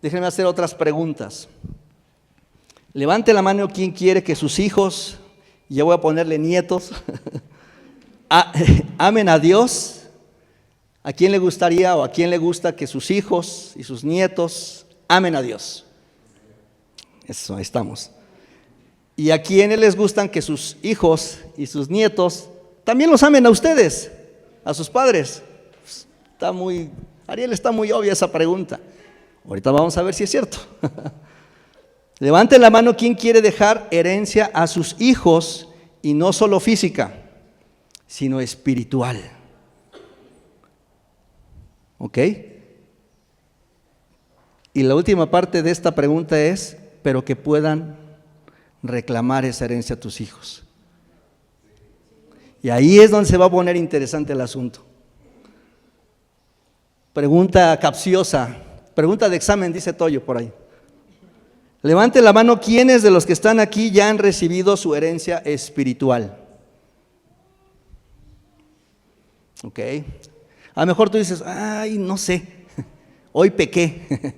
Déjenme hacer otras preguntas. Levante la mano quien quiere que sus hijos, y ya voy a ponerle nietos, amen a Dios. ¿A quién le gustaría o a quién le gusta que sus hijos y sus nietos amen a Dios? Eso, ahí estamos. ¿Y a quiénes les gustan que sus hijos y sus nietos también los amen a ustedes, a sus padres? Ariel, está muy obvia esa pregunta. Ahorita vamos a ver si es cierto. Levanten la mano quien quiere dejar herencia a sus hijos, y no solo física, sino espiritual. ¿Ok? Y la última parte de esta pregunta es, pero que puedan reclamar esa herencia a tus hijos. Y ahí es donde se va a poner interesante el asunto. Pregunta capciosa, pregunta de examen, dice Toyo por ahí. Levante la mano quienes de los que están aquí ya han recibido su herencia espiritual. Ok. A lo mejor tú dices, ay, no sé, hoy pequé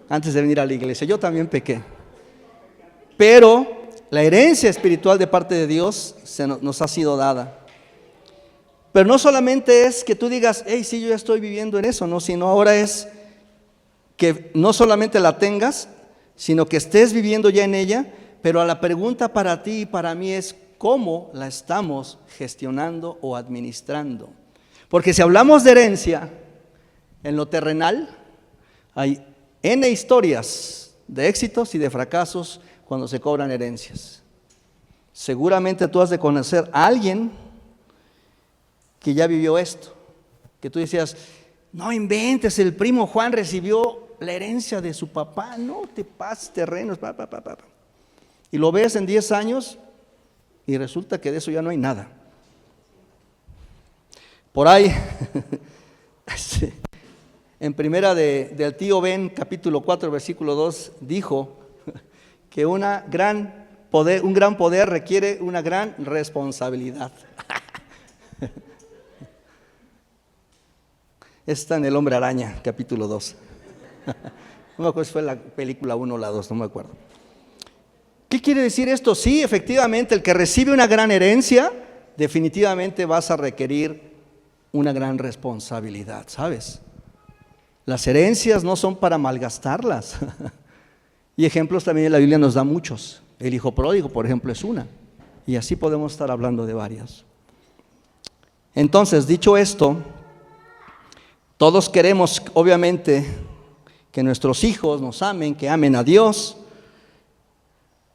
antes de venir a la iglesia, yo también pequé. Pero la herencia espiritual de parte de Dios nos ha sido dada. Pero no solamente es que tú digas, hey, sí, yo ya estoy viviendo en eso, no, sino ahora es que no solamente la tengas, sino que estés viviendo ya en ella. Pero la pregunta para ti y para mí es, ¿cómo la estamos gestionando o administrando? Porque si hablamos de herencia en lo terrenal, hay N historias de éxitos y de fracasos cuando se cobran herencias. Seguramente tú has de conocer a alguien que ya vivió esto, que tú decías, no inventes, el primo Juan recibió la herencia de su papá, no te pases terrenos, y lo ves en 10 años y resulta que de eso ya no hay nada. Por ahí, en primera del tío Ben, capítulo 4, versículo 2, dijo que un gran poder requiere una gran responsabilidad. Está en El Hombre Araña, capítulo 2. No me acuerdo si fue la película 1 o la 2, no me acuerdo. ¿Qué quiere decir esto? Sí, efectivamente, el que recibe una gran herencia, definitivamente vas a requerir una gran responsabilidad, ¿sabes? Las herencias no son para malgastarlas. Y ejemplos también en la Biblia nos da muchos. El hijo pródigo, por ejemplo, es una. Y así podemos estar hablando de varias. Entonces, dicho esto, todos queremos, obviamente, que nuestros hijos nos amen, que amen a Dios.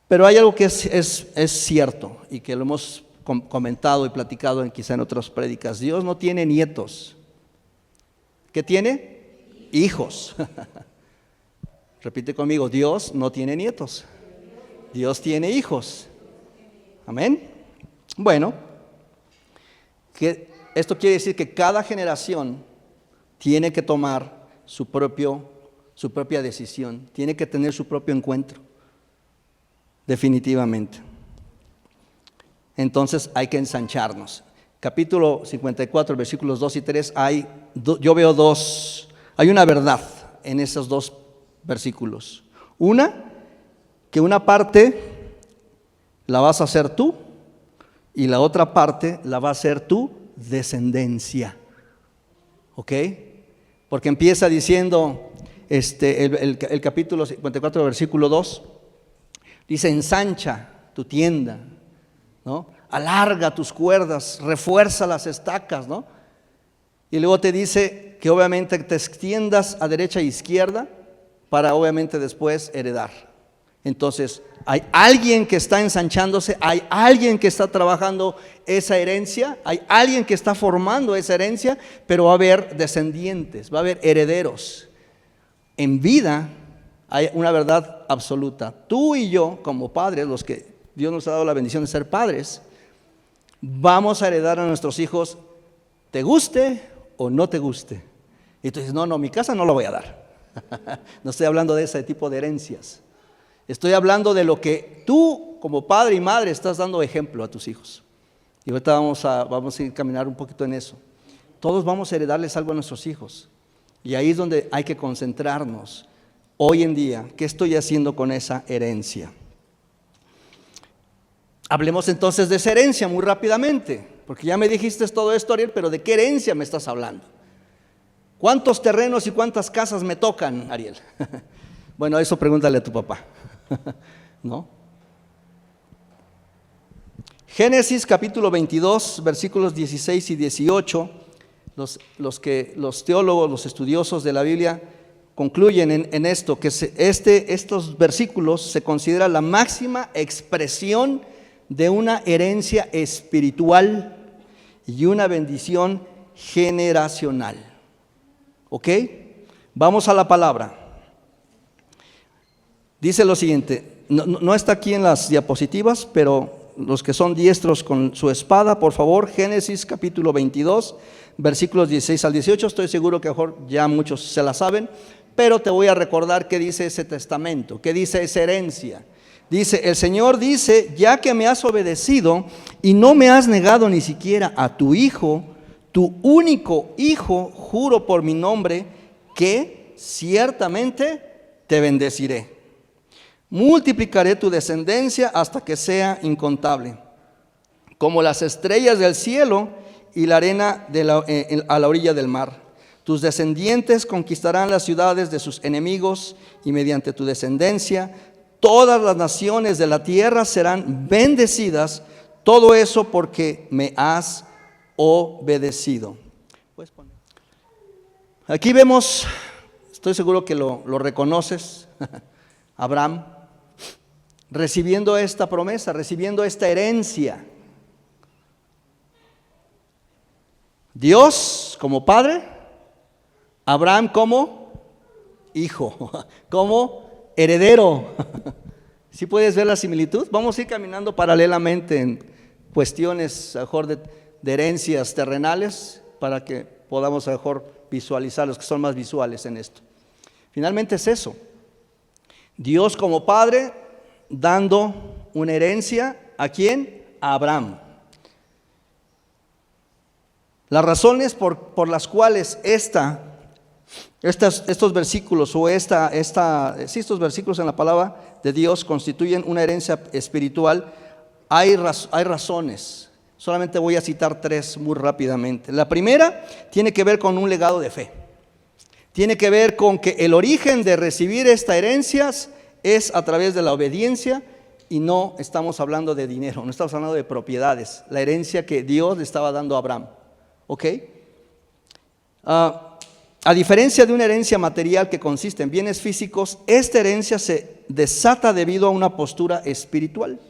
Pero hay algo que es cierto y que lo hemos comentado y platicado quizá en otras prédicas. Dios no tiene nietos. ¿Qué tiene? Hijos. Repite conmigo, Dios no tiene nietos. Dios tiene hijos. Amén. Bueno, esto quiere decir que cada generación tiene que tomar su propia decisión, tiene que tener su propio encuentro. Definitivamente. Entonces hay que ensancharnos. Capítulo 54, versículos 2 y 3, yo veo hay una verdad en esos dos versículos. Una, que una parte la vas a hacer tú y la otra parte la va a hacer tu descendencia. ¿Ok? Porque empieza diciendo el capítulo 54, versículo 2, dice, ensancha tu tienda, ¿no? Alarga tus cuerdas, refuerza las estacas, ¿no? Y luego te dice que obviamente te extiendas a derecha e izquierda para obviamente después heredar. Entonces, hay alguien que está ensanchándose, hay alguien que está trabajando esa herencia, hay alguien que está formando esa herencia, pero va a haber descendientes, va a haber herederos. En vida hay una verdad absoluta. Tú y yo, como padres, los que Dios nos ha dado la bendición de ser padres, vamos a heredar a nuestros hijos, te guste o no te guste. Y tú dices, no, mi casa no la voy a dar. No estoy hablando de ese tipo de herencias. Estoy hablando de lo que tú, como padre y madre, estás dando ejemplo a tus hijos. Y ahorita vamos a ir a caminar un poquito en eso. Todos vamos a heredarles algo a nuestros hijos. Y ahí es donde hay que concentrarnos. hoy en día? ¿Qué estoy haciendo con esa herencia? Hablemos entonces de esa herencia muy rápidamente, porque ya me dijiste todo esto, Ariel, pero ¿de qué herencia me estás hablando? ¿Cuántos terrenos y cuántas casas me tocan, Ariel? Bueno, eso pregúntale a tu papá, ¿no? Génesis capítulo 22, versículos 16 y 18, los teólogos, los estudiosos de la Biblia concluyen en esto, que estos versículos se considera la máxima expresión de una herencia espiritual y una bendición generacional. ¿Ok? Vamos a la palabra. Dice lo siguiente, no está aquí en las diapositivas, pero los que son diestros con su espada, por favor, Génesis capítulo 22, versículos 16 al 18, estoy seguro que a lo mejor ya muchos se la saben, pero te voy a recordar qué dice ese testamento, qué dice esa herencia. Dice, el Señor dice, ya que me has obedecido y no me has negado ni siquiera a tu hijo, tu único hijo, juro por mi nombre, que ciertamente te bendeciré. Multiplicaré tu descendencia hasta que sea incontable, como las estrellas del cielo y la arena a la orilla del mar. Tus descendientes conquistarán las ciudades de sus enemigos, y mediante tu descendencia todas las naciones de la tierra serán bendecidas. Todo eso porque me has obedecido. Aquí vemos, estoy seguro que lo reconoces, Abraham recibiendo esta promesa, recibiendo esta herencia. Dios como padre, Abraham como hijo, como heredero. ¿Sí puedes ver la similitud? Vamos a ir caminando paralelamente en cuestiones a lo mejor de herencias terrenales, para que podamos a lo mejor visualizar, los que son más visuales en esto. Finalmente es eso. Dios como padre dando una herencia, ¿a quién? A Abraham. Las razones por las cuales estos versículos o estos versículos en la palabra de Dios constituyen una herencia espiritual, hay razones. Solamente voy a citar 3 muy rápidamente. La primera tiene que ver con un legado de fe. Tiene que ver con que el origen de recibir esta herencia es a través de la obediencia, y no estamos hablando de dinero, no estamos hablando de propiedades. La herencia que Dios le estaba dando a Abraham. ¿Ok? A diferencia de una herencia material que consiste en bienes físicos, esta herencia se desata debido a una postura espiritual.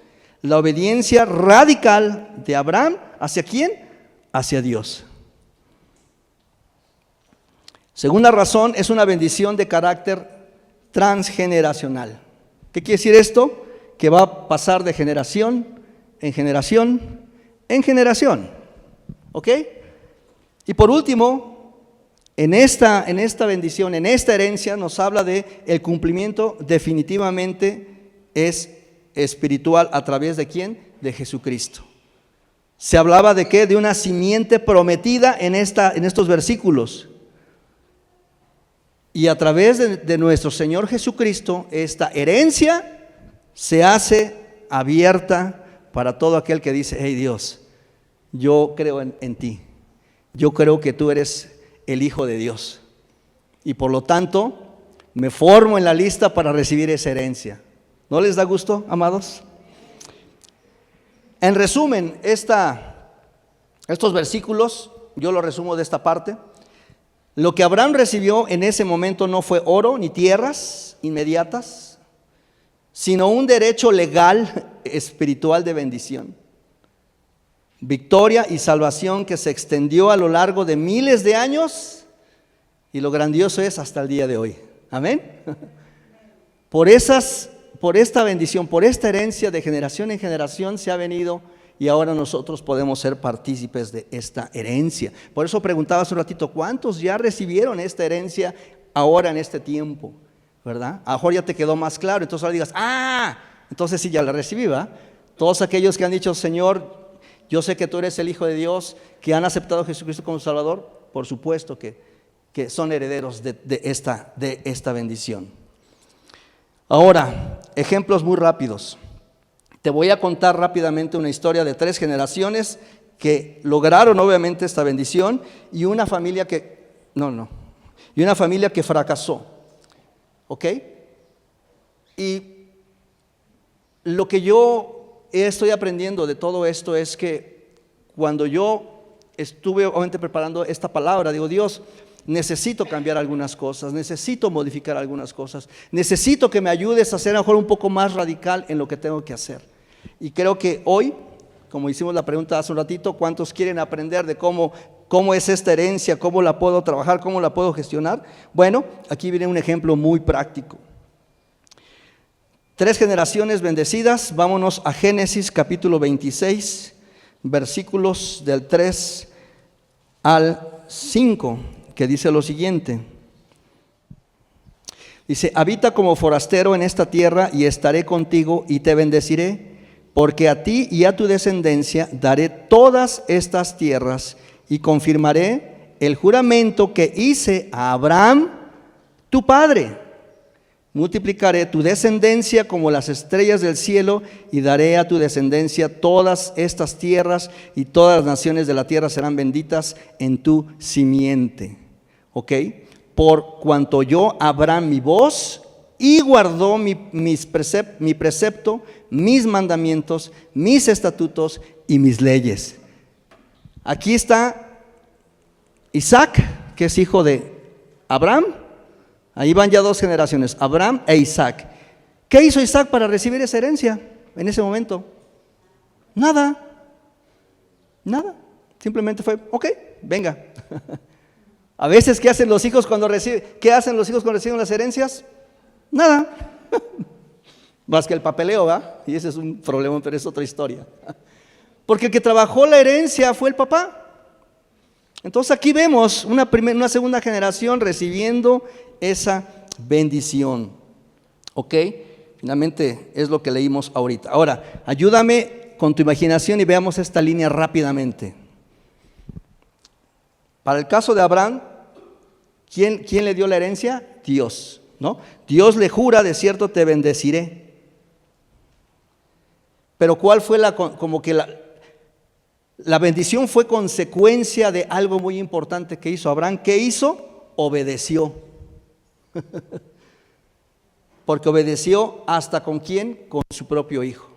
La obediencia radical de Abraham, ¿hacia quién? Hacia Dios. Segunda razón, es una bendición de carácter transgeneracional. ¿Qué quiere decir esto? Que va a pasar de generación en generación en generación. ¿Ok? Y por último, en esta bendición, en esta herencia, nos habla de el cumplimiento definitivamente es espiritual. ¿A través de quién? De Jesucristo. Se hablaba de qué? De una simiente prometida en estos versículos. Y a través de nuestro Señor Jesucristo, esta herencia se hace abierta para todo aquel que dice, hey Dios, yo creo en ti. Yo creo que tú eres el Hijo de Dios. Y por lo tanto, me formo en la lista para recibir esa herencia. ¿No les da gusto, amados? En resumen, estos versículos, yo lo resumo de esta parte. Lo que Abraham recibió en ese momento no fue oro ni tierras inmediatas, sino un derecho legal espiritual de bendición, victoria y salvación que se extendió a lo largo de miles de años, y lo grandioso es hasta el día de hoy. Amén. Por esta bendición, por esta herencia de generación en generación se ha venido, y ahora nosotros podemos ser partícipes de esta herencia. Por eso preguntaba hace un ratito, ¿cuántos ya recibieron esta herencia ahora en este tiempo? ¿Verdad? A lo mejor ya te quedó más claro, entonces ahora digas, entonces sí, ya la recibí, ¿verdad? Todos aquellos que han dicho, Señor, yo sé que tú eres el Hijo de Dios, que han aceptado a Jesucristo como Salvador, por supuesto que son herederos de esta bendición. Ahora, ejemplos muy rápidos. Te voy a contar rápidamente una historia de 3 generaciones que lograron obviamente esta bendición y una familia que, y una familia que fracasó. ¿Ok? Y lo que yo estoy aprendiendo de todo esto es que cuando yo estuve obviamente preparando esta palabra, digo, Dios, necesito cambiar algunas cosas, necesito modificar algunas cosas, necesito que me ayudes a ser a lo mejor un poco más radical en lo que tengo que hacer. Y creo que hoy, como hicimos la pregunta hace un ratito, ¿cuántos quieren aprender de cómo es esta herencia, cómo la puedo trabajar, cómo la puedo gestionar? Bueno, aquí viene un ejemplo muy práctico. 3 generaciones bendecidas. Vámonos a Génesis capítulo 26, versículos del 3 al 5, que dice lo siguiente. Dice: habita como forastero en esta tierra y estaré contigo y te bendeciré, porque a ti y a tu descendencia daré todas estas tierras y confirmaré el juramento que hice a Abraham, tu padre. Multiplicaré tu descendencia como las estrellas del cielo y daré a tu descendencia todas estas tierras y todas las naciones de la tierra serán benditas en tu simiente. ¿Ok? Por cuanto yo Abraham mi voz y guardó mi precepto, mis mandamientos, mis estatutos y mis leyes. Aquí está Isaac, que es hijo de Abraham. Ahí van ya 2 generaciones, Abraham e Isaac. ¿Qué hizo Isaac para recibir esa herencia en ese momento? Nada. Simplemente fue, ok, venga. A veces, ¿qué hacen los hijos cuando reciben las herencias? Nada. Más que el papeleo, ¿va? Y ese es un problema, pero es otra historia. Porque el que trabajó la herencia fue el papá. Entonces aquí vemos una segunda generación recibiendo esa bendición. ¿Ok? Finalmente es lo que leímos ahorita. Ahora, ayúdame con tu imaginación y veamos esta línea rápidamente. Para el caso de Abraham, ¿quién le dio la herencia? Dios, ¿no? Dios le jura, de cierto te bendeciré. Pero ¿cuál fue la bendición? Fue consecuencia de algo muy importante que hizo Abraham. ¿Qué hizo? Obedeció. Porque obedeció hasta ¿con quién? Con su propio hijo.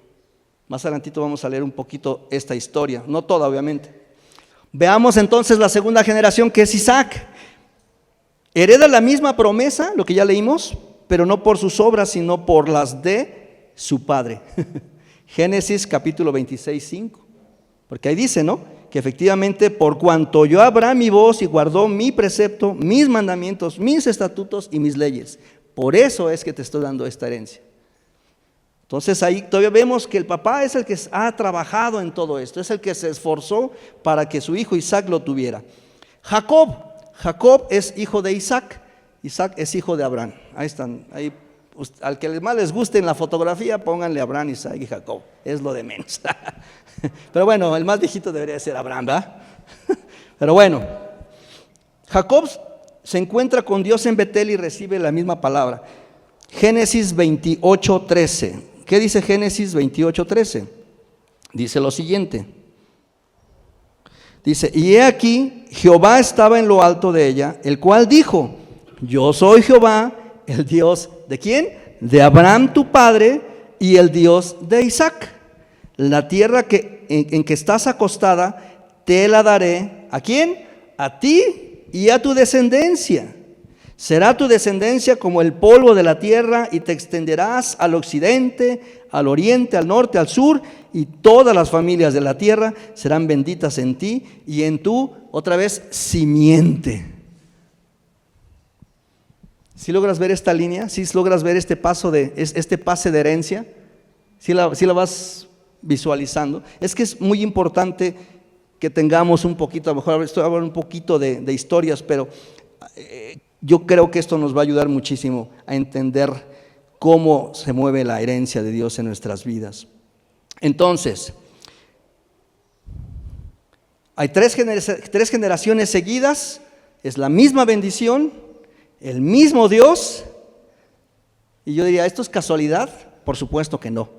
Más adelantito vamos a leer un poquito esta historia, no toda obviamente. Veamos entonces la segunda generación, que es Isaac. Hereda la misma promesa, lo que ya leímos, pero no por sus obras, sino por las de su padre. Génesis capítulo 26, 5. Porque ahí dice, ¿no? Que efectivamente, por cuanto yo Abraham mi voz y guardó mi precepto, mis mandamientos, mis estatutos y mis leyes. Por eso es que te estoy dando esta herencia. Entonces ahí todavía vemos que el papá es el que ha trabajado en todo esto, es el que se esforzó para que su hijo Isaac lo tuviera. Jacob es hijo de Isaac, Isaac es hijo de Abraham. Ahí están, ahí, al que más les guste en la fotografía, pónganle Abraham, Isaac y Jacob, es lo de menos. Pero bueno, el más viejito debería ser Abraham, ¿verdad? Pero bueno, Jacob se encuentra con Dios en Betel y recibe la misma palabra. Génesis 28, 13. ¿Qué dice Génesis 28, 13? Dice lo siguiente. Dice: y he aquí, Jehová estaba en lo alto de ella, el cual dijo: yo soy Jehová, el Dios ¿de quién? De Abraham tu padre y el Dios de Isaac. La tierra en que estás acostada, te la daré. ¿A quién? A ti y a tu descendencia. Será tu descendencia como el polvo de la tierra y te extenderás al occidente, al oriente, al norte, al sur, y todas las familias de la tierra serán benditas en ti y en tu, otra vez, simiente. ¿Sí logras ver esta línea? ¿Sí logras ver este pase de herencia? ¿Sí la vas visualizando? Es que es muy importante que tengamos un poquito, a lo mejor estoy hablando un poquito de historias, pero yo creo que esto nos va a ayudar muchísimo a entender cómo se mueve la herencia de Dios en nuestras vidas. Entonces, hay tres generaciones seguidas, es la misma bendición, el mismo Dios, Y yo diría, ¿esto es casualidad? Por supuesto que no.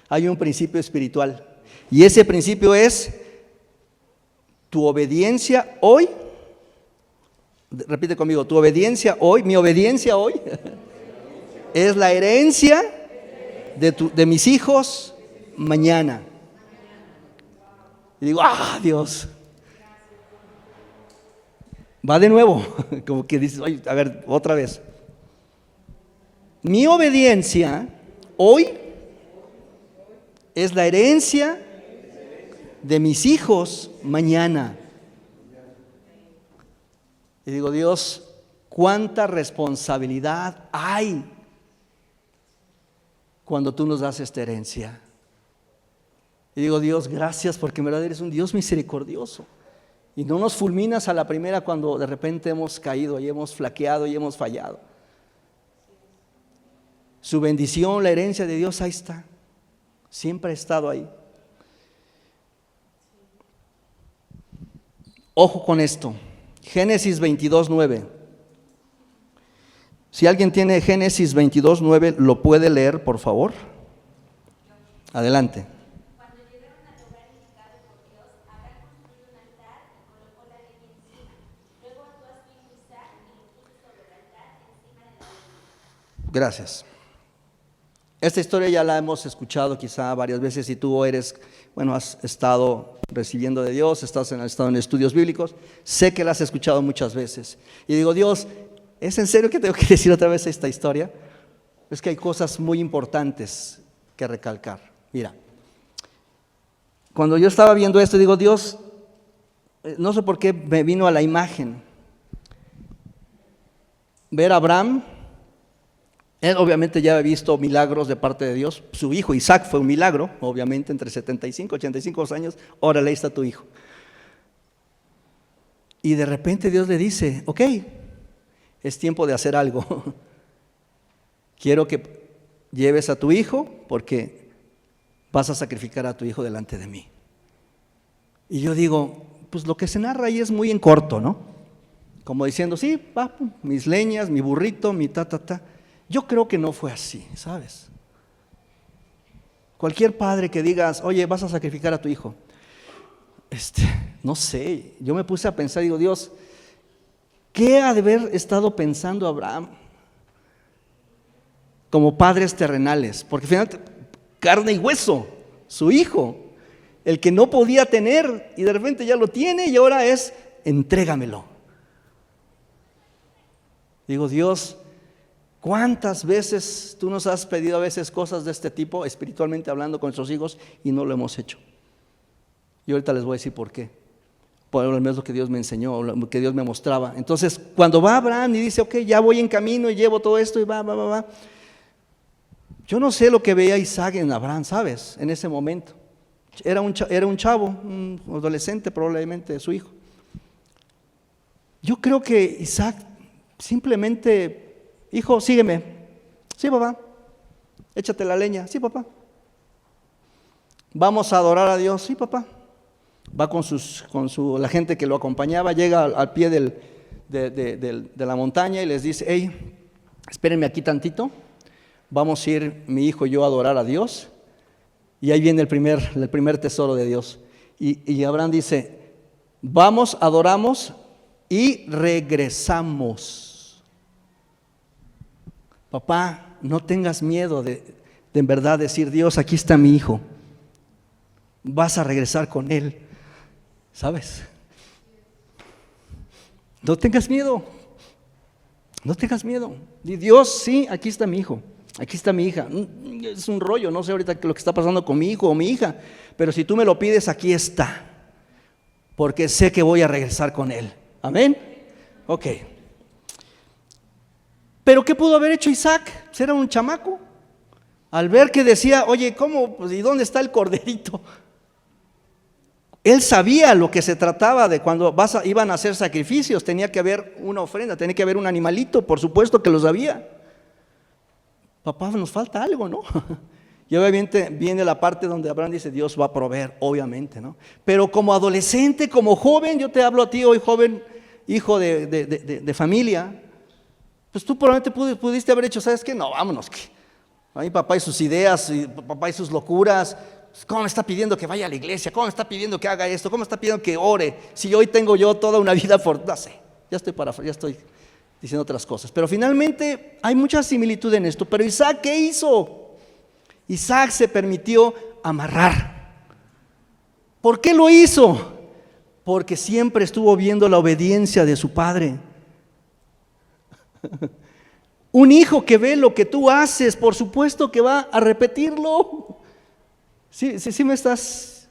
Hay un principio espiritual. Y ese principio es tu obediencia hoy. Repite conmigo, tu obediencia hoy, mi obediencia hoy es la herencia de mis hijos mañana. Y digo, Dios. Va de nuevo, como que dices, oye, a ver, otra vez. Mi obediencia hoy es la herencia de mis hijos mañana. Y digo, Dios, cuánta responsabilidad hay cuando tú nos das esta herencia. Y digo, Dios, gracias porque en verdad eres un Dios misericordioso. Y no nos fulminas a la primera cuando de repente hemos caído y hemos flaqueado y hemos fallado. Su bendición, la herencia de Dios, ahí está. Siempre ha estado ahí. Ojo con esto. Génesis 22:9. Si alguien tiene Génesis 22:9, ¿lo puede leer, por favor? Adelante. Cuando llegaron al lugar indicado por Dios, Abraham construyó un altar y colocó la leña encima. Luego ató a su hijo Isaac y lo puso sobre el altar encima de la leña. Gracias. Esta historia ya la hemos escuchado quizá varias veces. Si tú has estado recibiendo de Dios, estado en estudios bíblicos, sé que la has escuchado muchas veces. Y digo, Dios, ¿es en serio que tengo que decir otra vez esta historia? Es que hay cosas muy importantes que recalcar. Mira, cuando yo estaba viendo esto, digo, Dios, no sé por qué me vino a la imagen ver a Abraham. Él obviamente ya había visto milagros de parte de Dios. Su hijo Isaac fue un milagro, obviamente, entre 75 y 85 años. Órale, ahí está tu hijo. Y de repente Dios le dice, ok, es tiempo de hacer algo. Quiero que lleves a tu hijo porque vas a sacrificar a tu hijo delante de mí. Y yo digo, pues lo que se narra ahí es muy en corto, ¿no? Como diciendo, sí, papu, mis leñas, mi burrito, mi ta. Yo creo que no fue así, ¿sabes? Cualquier padre que digas, oye, vas a sacrificar a tu hijo. No sé, yo me puse a pensar, digo, Dios, ¿qué ha de haber estado pensando Abraham como padres terrenales? Porque finalmente, carne y hueso, su hijo, el que no podía tener y de repente ya lo tiene y ahora es, entrégamelo. Digo, Dios, ¿cuántas veces tú nos has pedido a veces cosas de este tipo, espiritualmente hablando con nuestros hijos, y no lo hemos hecho? Y ahorita les voy a decir por qué. Por lo menos lo que Dios me enseñó, lo que Dios me mostraba. Entonces, cuando va Abraham y dice, ok, ya voy en camino y llevo todo esto y va. Yo no sé lo que veía Isaac en Abraham, ¿sabes? En ese momento. Era un chavo, un adolescente probablemente, su hijo. Yo creo que Isaac simplemente... Hijo, sígueme. Sí, papá. Échate la leña. Sí, papá. Vamos a adorar a Dios. Sí, papá. Va con la gente que lo acompañaba, llega al pie de la montaña y les dice, hey, espérenme aquí tantito. Vamos a ir mi hijo y yo a adorar a Dios. Y ahí viene el primer tesoro de Dios. Y Abraham dice, vamos, adoramos y regresamos. Papá, no tengas miedo de en verdad decir, Dios, aquí está mi hijo. Vas a regresar con él, ¿sabes? No tengas miedo. No tengas miedo. Di, Dios, sí, aquí está mi hijo. Aquí está mi hija. Es un rollo, no sé ahorita lo que está pasando con mi hijo o mi hija, pero si tú me lo pides, aquí está. Porque sé que voy a regresar con él. Amén. Ok. Pero ¿qué pudo haber hecho Isaac? Era un chamaco. Al ver que decía, oye, ¿cómo? Pues, ¿y dónde está el corderito? Él sabía lo que se trataba de cuando iban a hacer sacrificios. Tenía que haber una ofrenda, tenía que haber un animalito, por supuesto que lo sabía. Papá, nos falta algo, ¿no? Y obviamente viene la parte donde Abraham dice, Dios va a proveer, obviamente, ¿no? Pero como adolescente, como joven, yo te hablo a ti hoy, joven, hijo de familia, Pues tú probablemente pudiste haber hecho, ¿sabes qué? No, vámonos, que a mi papá y sus ideas, y papá y sus locuras. ¿Cómo me está pidiendo que vaya a la iglesia? ¿Cómo me está pidiendo que haga esto? ¿Cómo me está pidiendo que ore? Si hoy tengo yo toda una vida por, no sé, ya estoy diciendo otras cosas. Pero finalmente hay mucha similitud en esto. Pero Isaac, ¿qué hizo? Isaac se permitió amarrar. ¿Por qué lo hizo? Porque siempre estuvo viendo la obediencia de su padre. Un hijo que ve lo que tú haces, por supuesto que va a repetirlo. Sí estás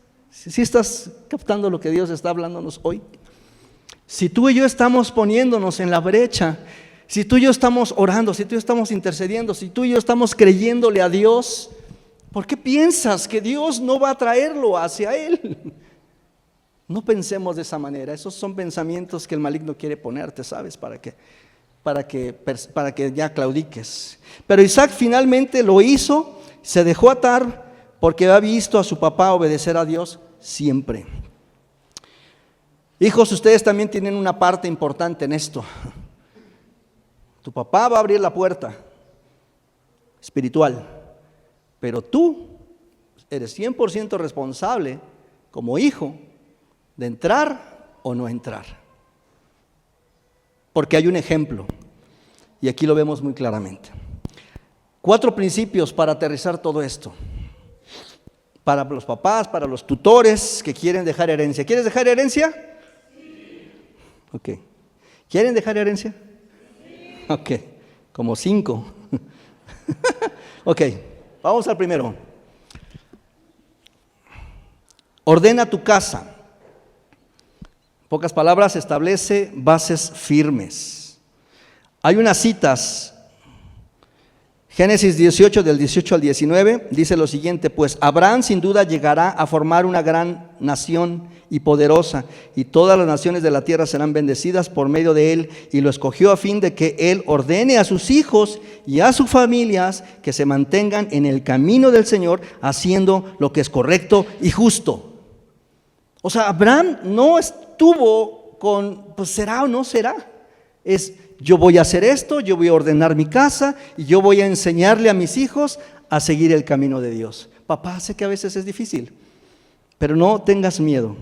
captando lo que Dios está hablándonos hoy. Si tú y yo estamos poniéndonos en la brecha, si tú y yo estamos orando, si tú y yo estamos intercediendo, si tú y yo estamos creyéndole a Dios, ¿por qué piensas que Dios no va a traerlo hacia Él? No pensemos de esa manera. Esos son pensamientos que el maligno quiere ponerte, ¿sabes? Para que ya claudiques. Pero Isaac finalmente lo hizo, se dejó atar porque había visto a su papá obedecer a Dios siempre. Hijos, ustedes también tienen una parte importante en esto. Tu papá va a abrir la puerta espiritual, pero tú eres 100% responsable como hijo de entrar o no entrar. Porque hay un ejemplo, y aquí lo vemos muy claramente. 4 principios para aterrizar todo esto. Para los papás, para los tutores que quieren dejar herencia. ¿Quieres dejar herencia? Sí. Ok. ¿Quieren dejar herencia? Sí. Ok, como 5. Ok, vamos al primero. Ordena tu casa. En pocas palabras, establece bases firmes. Hay unas citas. Génesis 18, del 18 al 19, dice lo siguiente: pues Abraham sin duda llegará a formar una gran nación y poderosa, y todas las naciones de la tierra serán bendecidas por medio de él, y lo escogió a fin de que él ordene a sus hijos y a sus familias que se mantengan en el camino del Señor, haciendo lo que es correcto y justo. O sea, Abraham no estuvo con, pues será o no será, es: yo voy a hacer esto, yo voy a ordenar mi casa y yo voy a enseñarle a mis hijos a seguir el camino de Dios. Papá, sé que a veces es difícil, pero no tengas miedo.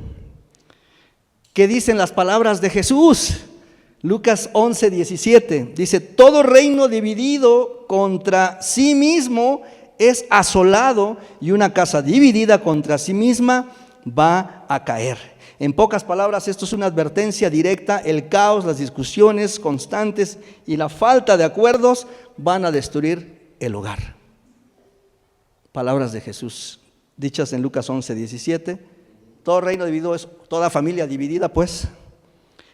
¿Qué dicen las palabras de Jesús? Lucas 11, 17, dice: todo reino dividido contra sí mismo es asolado, y una casa dividida contra sí misma va a caer. En pocas palabras, esto es una advertencia directa: el caos, las discusiones constantes y la falta de acuerdos van a destruir el hogar. Palabras de Jesús, dichas en Lucas 11, 17. Todo reino dividido es, toda familia dividida pues,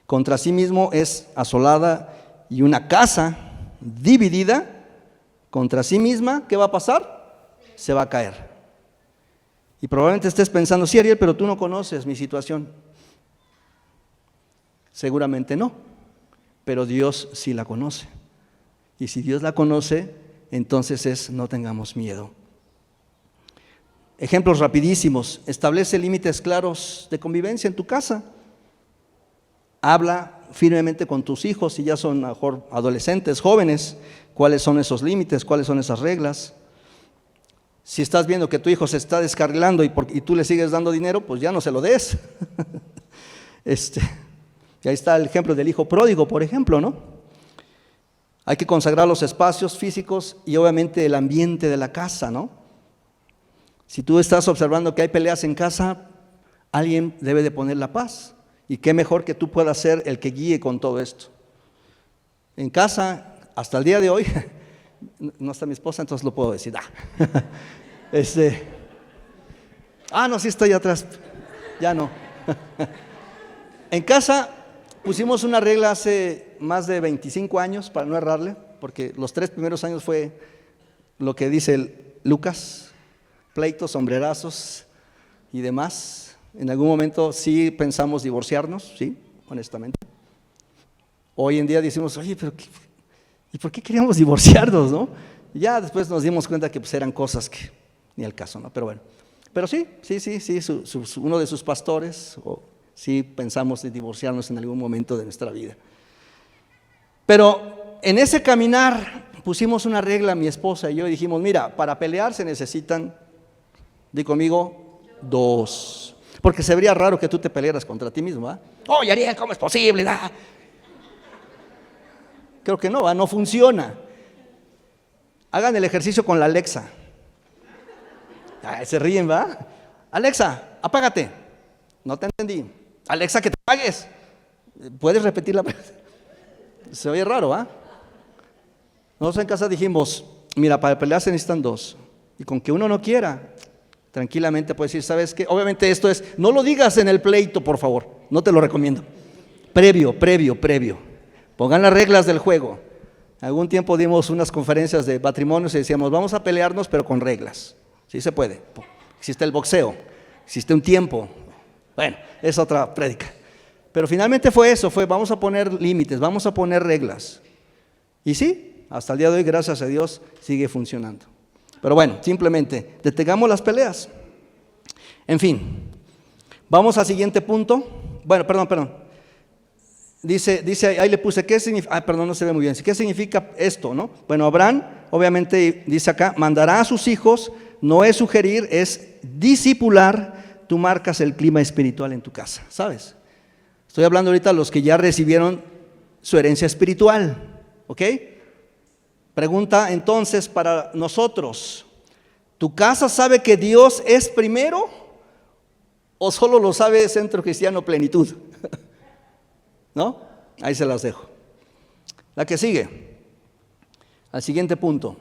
contra sí mismo es asolada, y una casa dividida contra sí misma, ¿qué va a pasar? Se va a caer. Y probablemente estés pensando: sí, Ariel, pero tú no conoces mi situación. Seguramente no, pero Dios sí la conoce. Y si Dios la conoce, entonces no tengamos miedo. Ejemplos rapidísimos: establece límites claros de convivencia en tu casa. Habla firmemente con tus hijos, si ya son mejor adolescentes, jóvenes, cuáles son esos límites, cuáles son esas reglas. Si estás viendo que tu hijo se está descarrilando y tú le sigues dando dinero, pues ya no se lo des. Y ahí está el ejemplo del hijo pródigo, por ejemplo, ¿no? Hay que consagrar los espacios físicos y obviamente el ambiente de la casa, ¿no? Si tú estás observando que hay peleas en casa, alguien debe de poner la paz. Y qué mejor que tú puedas ser el que guíe con todo esto. En casa, hasta el día de hoy, no está mi esposa, entonces lo puedo decir. No, sí estoy atrás. Ya no. En casa pusimos una regla hace más de 25 años, para no errarle, porque los 3 primeros años fue lo que dice Lucas: pleitos, sombrerazos y demás. En algún momento sí pensamos divorciarnos, sí, honestamente. Hoy en día decimos: oye, pero ¿y por qué queríamos divorciarnos, no? Y ya después nos dimos cuenta que pues eran cosas que ni al caso, ¿no? Pero bueno, pero sí, uno de sus pastores, sí pensamos en divorciarnos en algún momento de nuestra vida. Pero en ese caminar pusimos una regla, mi esposa y yo, y dijimos, mira, para pelear se necesitan, di conmigo, 2. Porque se vería raro que tú te pelearas contra ti mismo, ¿ah? Oye, Ariel, ¿cómo es posible? ¿Ah? Creo que no, no funciona. Hagan el ejercicio con la Alexa. Se ríen, ¿va? Alexa, apágate. No te entendí. Alexa, que te apagues. ¿Puedes repetir la pregunta? Se oye raro, ¿va? Nosotros en casa dijimos, mira, para pelear se necesitan 2. Y con que uno no quiera, tranquilamente puedes decir, ¿sabes qué? Obviamente esto es, no lo digas en el pleito, por favor. No te lo recomiendo. Previo. Pongan las reglas del juego. Algún tiempo dimos unas conferencias de matrimonios y decíamos, vamos a pelearnos pero con reglas. Sí se puede. Existe el boxeo, existe un tiempo. Bueno, es otra prédica. Pero finalmente fue eso, vamos a poner límites, vamos a poner reglas. Y sí, hasta el día de hoy, gracias a Dios, sigue funcionando. Pero bueno, simplemente detengamos las peleas. En fin, vamos al siguiente punto. Bueno, perdón. Dice, ahí le puse, ¿qué significa? Perdón, no se ve muy bien. ¿Qué significa esto, no? Bueno, Abraham, obviamente, dice acá, mandará a sus hijos, no es sugerir, es discipular. Tú marcas el clima espiritual en tu casa, ¿sabes? Estoy hablando ahorita de los que ya recibieron su herencia espiritual, ¿ok? Pregunta entonces para nosotros, ¿tu casa sabe que Dios es primero o solo lo sabe Centro Cristiano Plenitud? ¿No? Ahí se las dejo. La que sigue, al siguiente punto.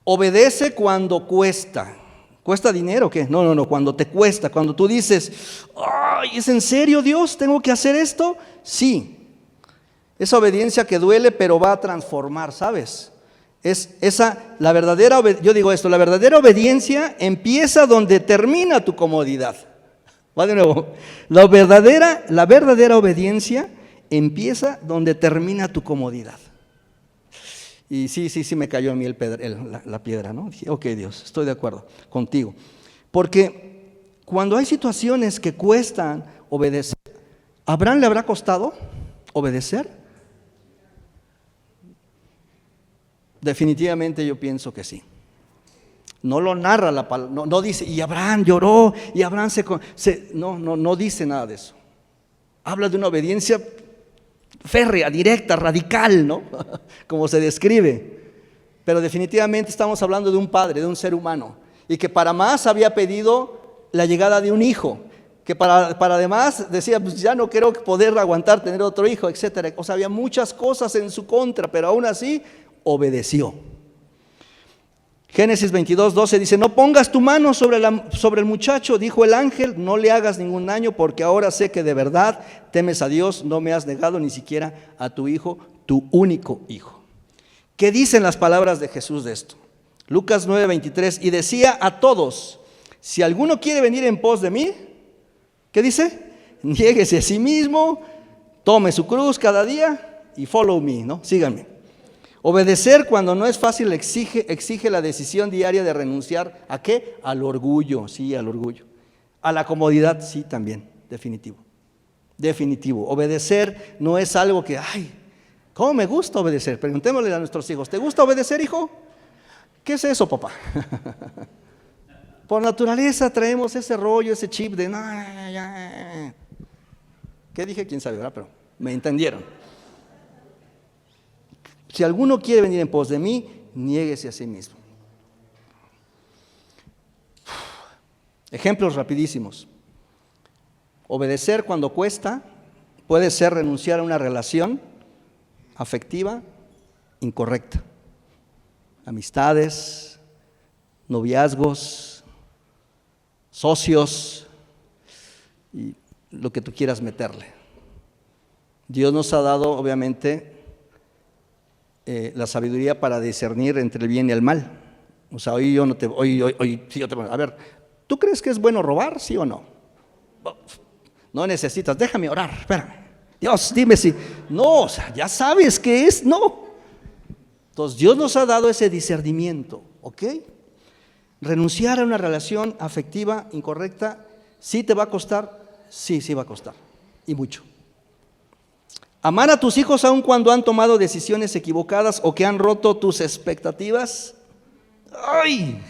Obedece cuando cuesta. ¿Cuesta dinero o qué? No, cuando te cuesta, cuando tú dices, ay, ¿es en serio, Dios? ¿Tengo que hacer esto? Sí. Esa obediencia que duele, pero va a transformar, ¿sabes? La verdadera obediencia empieza donde termina tu comodidad. Va de nuevo. La verdadera obediencia empieza donde termina tu comodidad. Y sí me cayó a mí la piedra, ¿no? Dije, ok, Dios, estoy de acuerdo contigo. Porque cuando hay situaciones que cuestan obedecer, ¿a Abraham le habrá costado obedecer? Definitivamente yo pienso que sí. No lo narra la palabra, no dice, y Abraham lloró, y Abraham no dice nada de eso. Habla de una obediencia férrea, directa, radical, ¿no? Como se describe. Pero definitivamente estamos hablando de un padre, de un ser humano, y que para más había pedido la llegada de un hijo, que para además decía, pues ya no quiero poder aguantar tener otro hijo, etcétera. O sea, había muchas cosas en su contra, pero aún así obedeció. Génesis 22:12 dice, no pongas tu mano sobre el muchacho, dijo el ángel, no le hagas ningún daño, porque ahora sé que de verdad temes a Dios, no me has negado ni siquiera a tu hijo, tu único hijo. ¿Qué dicen las palabras de Jesús de esto? Lucas 9:23, y decía a todos, si alguno quiere venir en pos de mí, ¿qué dice? Niéguese a sí mismo, tome su cruz cada día y follow me, ¿no? Síganme. Obedecer cuando no es fácil exige la decisión diaria de renunciar ¿a qué? Al orgullo, sí, al orgullo. A la comodidad, sí, también, definitivo. Obedecer no es algo que, ay, ¿cómo me gusta obedecer? Preguntémosle a nuestros hijos, ¿te gusta obedecer, hijo? ¿Qué es eso, papá? Por naturaleza traemos ese rollo, ese chip de, no, ya. ¿Qué dije? ¿Quién sabe, verdad? Pero me entendieron. Si alguno quiere venir en pos de mí, niéguese a sí mismo. Ejemplos rapidísimos. Obedecer cuando cuesta puede ser renunciar a una relación afectiva incorrecta. Amistades, noviazgos, socios y lo que tú quieras meterle. Dios nos ha dado, obviamente, la sabiduría para discernir entre el bien y el mal. O sea, hoy yo te a ver, ¿tú crees que es bueno robar, sí o no? No necesitas, déjame orar, espérame. Dios, dime si. No, o sea, ya sabes que es no. Entonces, Dios nos ha dado ese discernimiento, ¿ok? Renunciar a una relación afectiva incorrecta, ¿sí te va a costar? Sí va a costar, y mucho. Amar a tus hijos aun cuando han tomado decisiones equivocadas o que han roto tus expectativas. ¡Ay!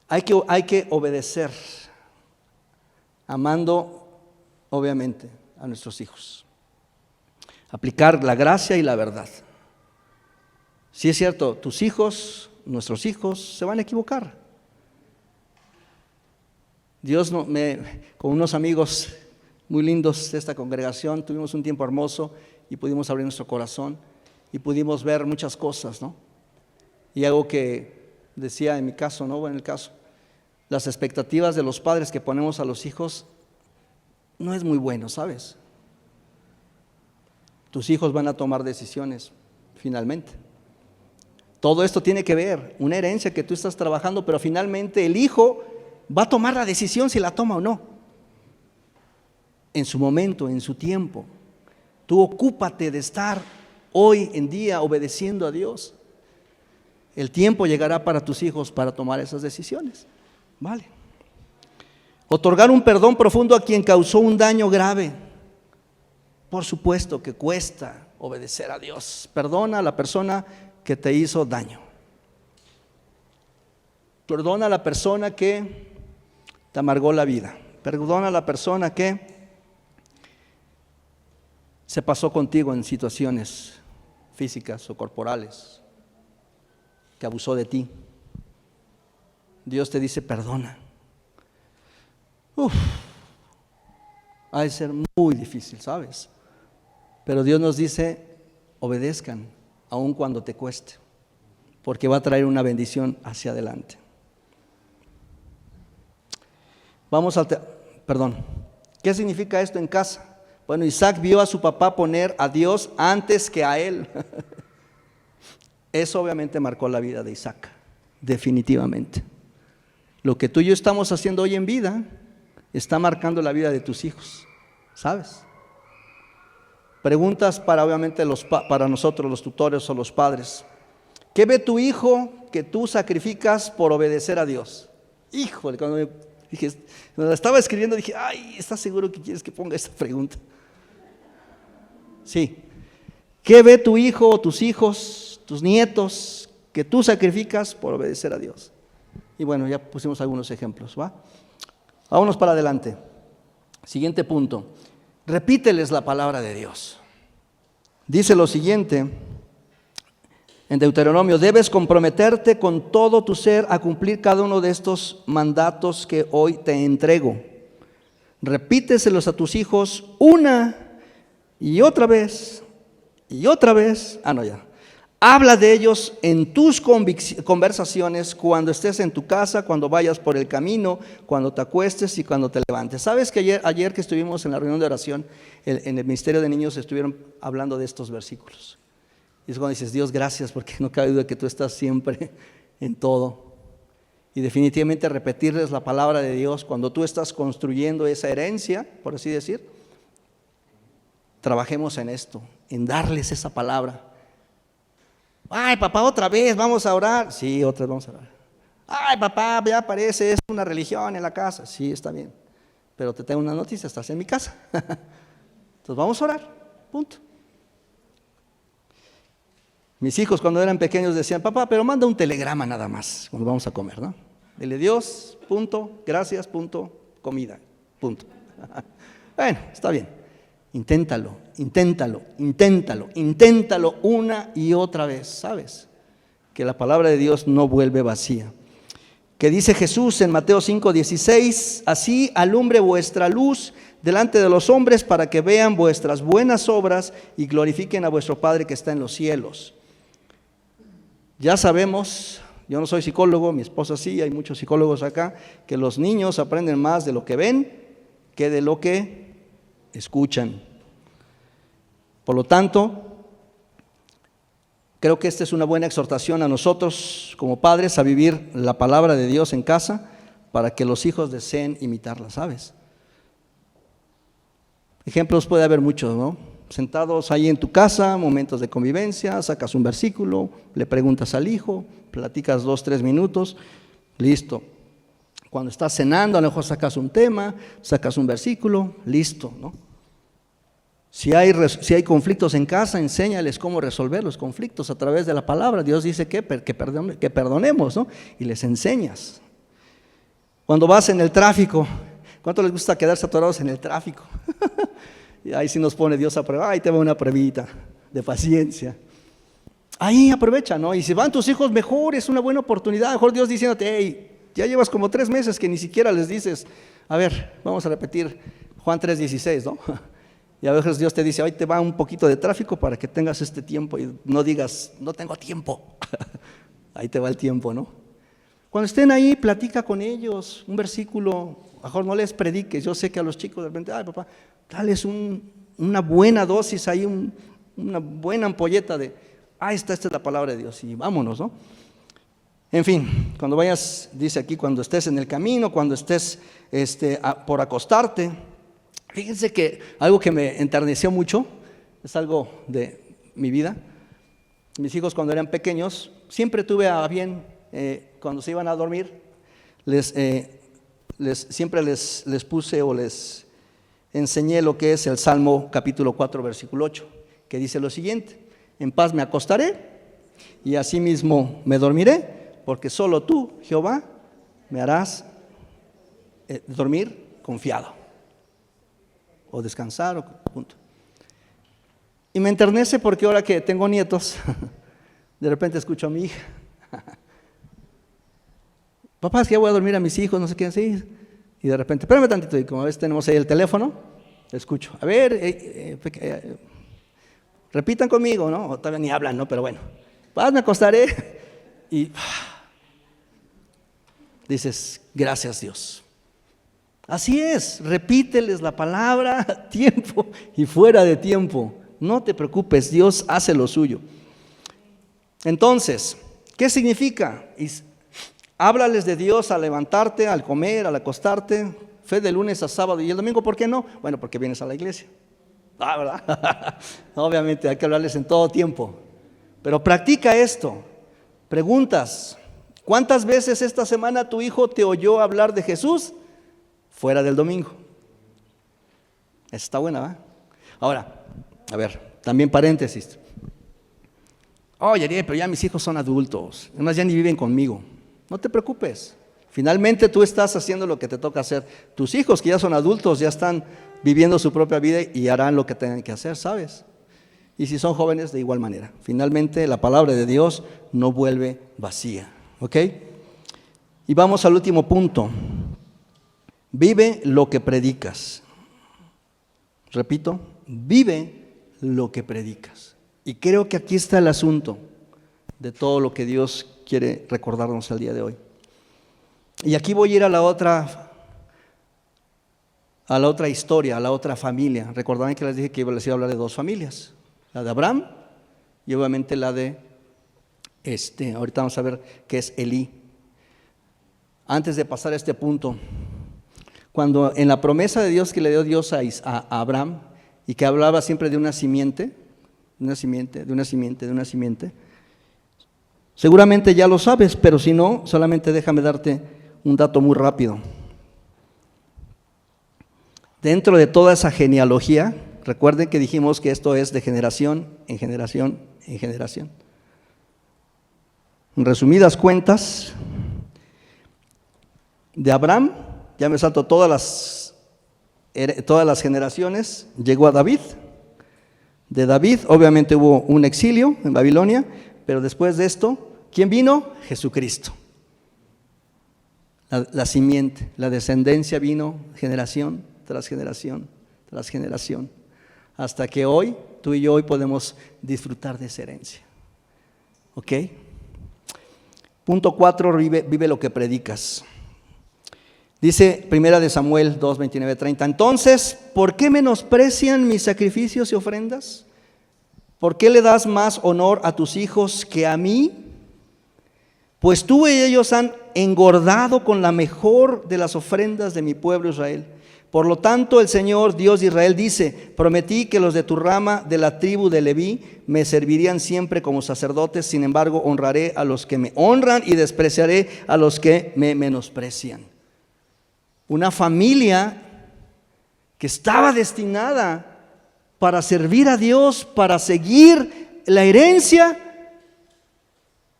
Hay que obedecer, amando, obviamente, a nuestros hijos. Aplicar la gracia y la verdad. Si es cierto, tus hijos, nuestros hijos, se van a equivocar. Dios, con unos amigos muy lindos de esta congregación, tuvimos un tiempo hermoso y pudimos abrir nuestro corazón y pudimos ver muchas cosas, ¿no? Y algo que decía en mi caso, ¿no? En el caso, las expectativas de los padres que ponemos a los hijos no es muy bueno, ¿sabes? Tus hijos van a tomar decisiones, finalmente. Todo esto tiene que ver, una herencia que tú estás trabajando, pero finalmente el hijo va a tomar la decisión si la toma o no. En su momento, en su tiempo. Tú ocúpate de estar hoy en día obedeciendo a Dios. El tiempo llegará para tus hijos para tomar esas decisiones. Vale. Otorgar un perdón profundo a quien causó un daño grave. Por supuesto que cuesta obedecer a Dios. Perdona a la persona que te hizo daño. Perdona a la persona que te amargó la vida. Perdona a la persona que se pasó contigo en situaciones físicas o corporales, que abusó de ti. Dios te dice perdona. Ha de ser muy difícil, ¿sabes? Pero Dios nos dice obedezcan aun cuando te cueste, porque va a traer una bendición hacia adelante. Vamos al perdón. ¿Qué significa esto en casa? Bueno, Isaac vio a su papá poner a Dios antes que a él. Eso obviamente marcó la vida de Isaac, definitivamente. Lo que tú y yo estamos haciendo hoy en vida está marcando la vida de tus hijos, ¿sabes? Preguntas para obviamente para nosotros los tutores o los padres. ¿Qué ve tu hijo que tú sacrificas por obedecer a Dios? Híjole, cuando me estaba escribiendo dije, ay, ¿estás seguro que quieres que ponga esta pregunta? Sí. ¿Qué ve tu hijo o tus hijos, tus nietos que tú sacrificas por obedecer a Dios? Y bueno, ya pusimos algunos ejemplos, ¿va? Vámonos para adelante. Siguiente punto. Repíteles la palabra de Dios. Dice lo siguiente en Deuteronomio: debes comprometerte con todo tu ser a cumplir cada uno de estos mandatos que hoy te entrego. Repíteselos a tus hijos una y otra vez y otra vez. Habla de ellos en tus conversaciones, cuando estés en tu casa, cuando vayas por el camino, cuando te acuestes y cuando te levantes. ¿Sabes que ayer que estuvimos en la reunión de oración, en el Ministerio de Niños estuvieron hablando de estos versículos? Y es cuando dices, Dios, gracias, porque no cabe duda que tú estás siempre en todo. Y definitivamente repetirles la palabra de Dios cuando tú estás construyendo esa herencia, por así decir. Trabajemos en esto, en darles esa palabra. Ay, papá, otra vez, vamos a orar. Sí, otra vez vamos a orar. Ay, papá, ya parece, es una religión en la casa. Sí, está bien. Pero te tengo una noticia, estás en mi casa. Entonces vamos a orar, punto. Mis hijos cuando eran pequeños decían, papá, pero manda un telegrama nada más cuando vamos a comer, ¿no? Dile Dios, punto, gracias, punto, comida, punto. Bueno, está bien. Inténtalo una y otra vez, ¿sabes? Que la palabra de Dios no vuelve vacía. Que dice Jesús en Mateo 5:16, así alumbre vuestra luz delante de los hombres para que vean vuestras buenas obras y glorifiquen a vuestro Padre que está en los cielos. Ya sabemos, yo no soy psicólogo, mi esposa sí, hay muchos psicólogos acá, que los niños aprenden más de lo que ven que de lo que escuchan. Por lo tanto, creo que esta es una buena exhortación a nosotros como padres a vivir la palabra de Dios en casa para que los hijos deseen imitarla, ¿sabes? Ejemplos puede haber muchos, ¿no? Sentados ahí en tu casa, momentos de convivencia, sacas un versículo, le preguntas al hijo, platicas 2-3 minutos, listo. Cuando estás cenando, a lo mejor sacas un tema, sacas un versículo, listo, ¿no? Si hay conflictos en casa, enséñales cómo resolver los conflictos a través de la palabra. Dios dice que perdonemos, ¿no? Y les enseñas. Cuando vas en el tráfico, ¿cuánto les gusta quedarse atorados en el tráfico? Y ahí sí nos pone Dios a prueba. Ahí te va una pruebita de paciencia. Ahí aprovecha, ¿no? Y si van tus hijos, mejor, es una buena oportunidad. Mejor Dios diciéndote, hey, ya llevas como 3 meses que ni siquiera les dices, a ver, vamos a repetir Juan 3:16, ¿no? Y a veces Dios te dice, hoy te va un poquito de tráfico para que tengas este tiempo y no digas, no tengo tiempo. Ahí te va el tiempo, ¿no? Cuando estén ahí, platica con ellos un versículo, mejor no les prediques. Yo sé que a los chicos de repente, ay papá, dales una buena dosis ahí, una buena ampolleta de, esta es la palabra de Dios y vámonos, ¿no? En fin, cuando vayas, dice aquí, cuando estés en el camino, cuando estés por acostarte. Fíjense que algo que me enterneció mucho, es algo de mi vida. Mis hijos cuando eran pequeños, siempre tuve a bien, cuando se iban a dormir, siempre les puse o les enseñé lo que es el Salmo capítulo 4, versículo 8, que dice lo siguiente: en paz me acostaré y asimismo me dormiré, porque solo tú, Jehová, me harás dormir confiado. O descansar, punto. Y me enternece porque ahora que tengo nietos, de repente escucho a mi hija. Papá, es que ya voy a dormir a mis hijos, no sé qué decir. Y de repente, espérame tantito, y como a veces tenemos ahí el teléfono, escucho. A ver, repitan conmigo, ¿no? O todavía ni hablan, ¿no? Pero bueno, paz, me acostaré. Y dices, gracias Dios. Así es, repíteles la palabra a tiempo y fuera de tiempo. No te preocupes, Dios hace lo suyo. Entonces, ¿qué significa? Háblales de Dios al levantarte, al comer, al acostarte. Fe de lunes a sábado y el domingo, ¿por qué no? Bueno, porque vienes a la iglesia. ¿Verdad? Obviamente hay que hablarles en todo tiempo. Pero practica esto. Preguntas: ¿cuántas veces esta semana tu hijo te oyó hablar de Jesús fuera del domingo? Esa está buena, ¿verdad? Ahora, a ver, también paréntesis. Oye, pero ya mis hijos son adultos, además ya ni viven conmigo. No te preocupes, finalmente tú estás haciendo lo que te toca hacer. Tus hijos que ya son adultos ya están viviendo su propia vida y harán lo que tengan que hacer, ¿sabes? Y si son jóvenes, de igual manera. Finalmente la palabra de Dios no vuelve vacía, ¿ok? Y vamos al último punto. Vive lo que predicas. Repito, vive lo que predicas. Y creo que aquí está el asunto de todo lo que Dios quiere recordarnos el día de hoy. Y aquí voy a ir a la otra historia, a la otra familia. Recordarán que les dije que les iba a hablar de 2 familias, la de Abraham y obviamente la de ahorita vamos a ver qué es Elí. Antes de pasar a este punto, cuando en la promesa de Dios que le dio Dios a Abraham y que hablaba siempre de una simiente, seguramente ya lo sabes, pero si no, solamente déjame darte un dato muy rápido. Dentro de toda esa genealogía, recuerden que dijimos que esto es de generación en generación en generación. En resumidas cuentas, de Abraham, ya me salto todas las generaciones, llegó a David. De David, obviamente hubo un exilio en Babilonia, pero después de esto, ¿quién vino? Jesucristo. La simiente, la descendencia vino generación tras generación tras generación, hasta que hoy, tú y yo hoy podemos disfrutar de esa herencia. ¿Ok? Punto 4, vive lo que predicas. Dice 1 Samuel 2, 29, 30. Entonces, ¿por qué menosprecian mis sacrificios y ofrendas? ¿Por qué le das más honor a tus hijos que a mí? Pues tú y ellos han engordado con la mejor de las ofrendas de mi pueblo Israel. Por lo tanto, el Señor, Dios de Israel, dice: prometí que los de tu rama de la tribu de Leví me servirían siempre como sacerdotes. Sin embargo, honraré a los que me honran y despreciaré a los que me menosprecian. una familia que estaba destinada para servir a Dios, para seguir la herencia,